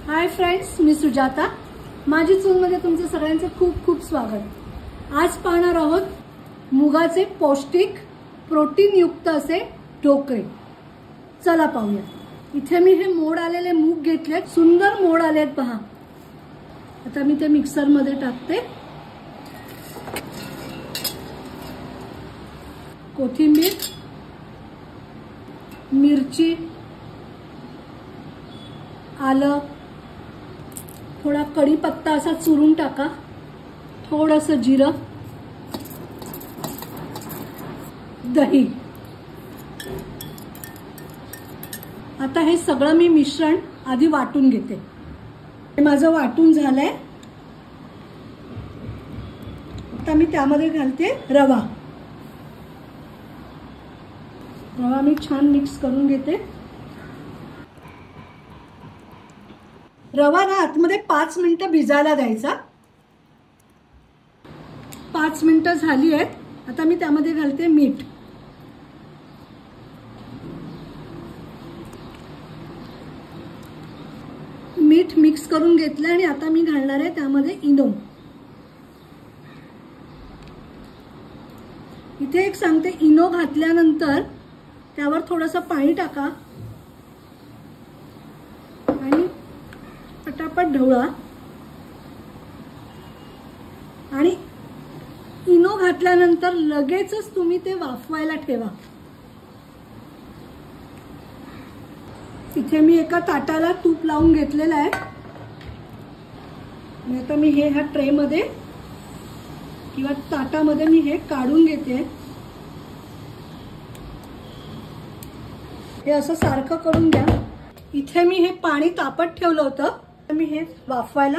Hi friends, मी सुजाता. माझी चूलमध्ये तुमचं सगळ्यांचं खूप खूप स्वागत. आज पाहणार आहोत मुगाचे पौष्टिक प्रोटीनयुक्त असे ढोकळे. चला पाहूया. इथे मी हे मोड आलेले मूग घेतलेत. सुंदर मोड आलेत पहा. आता मी ते मिक्सर मध्ये टाकते. कोथिंबीर, मिरची, आलं, थोडा कढीपत्ता असा चुरून टाका, थोडंसं जिरं, दही. आता हे सगळं मी मिश्रण आधी वाटून घेते. हे माझं वाटून झालंय. आता मी त्यामध्ये घालते रवा. रवा मी छान मिक्स करून घेते. रवा ना आतमध्ये 5 मिनिटं भिजायला द्यायचा. 5 मिनिटं झाली आहेत. आता मी त्यामध्ये घालते मीठ. मीठ मिक्स करून घेतलं आणि आता मी घालणार आहे त्यामध्ये इनो. इथे एक सांगते, इनो घातल्यानंतर त्यावर थोडंसं पाणी टाका आणि पटापट ढवळा. आणि इनो घातल्यानंतर लगेचच तुम्ही ते वाफवायला ठेवा. इथे मी एका ताटाला तूप लावून घेतलेलं आहे. आता मी हे ह्या ट्रे मध्ये किंवा ताटामध्ये मी हे काढून घेते. हे असं सारखं करून घ्या. इथे मी हे पाणी तापत ठेवलं होतं. मी हे वाफवायला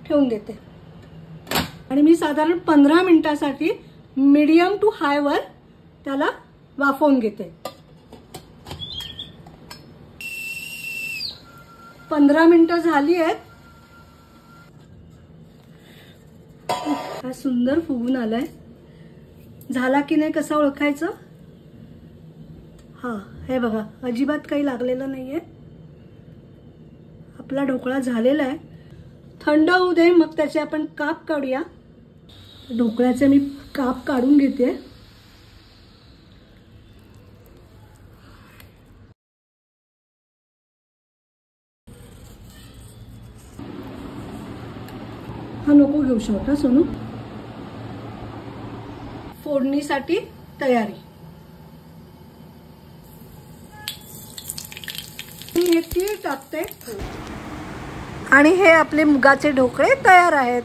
ठेवून देते आणि मी साधारण 15 मिनिटांसाठी मीडियम टू हाय वर त्याला वाफवून घेते. 15 मिनिटं झाली आहेत. हा सुंदर फुगून आलाय. झाला की नाही कसं ओळखायचं? हा, हे बघा, अजिबात काही लागलेलं नाहीये. आपला ढोकळा झालेला आहे. थंड होऊ दे, मग त्याचे आपण काप काढूया. ढोकळ्याचे मी काप काढून घेते. हा नको घेऊ शकता सोनू. फोडणीसाठी तयारी. मी हे तीळ टाकते आणि हे आपले मुगाचे ढोकळे तयार आहेत.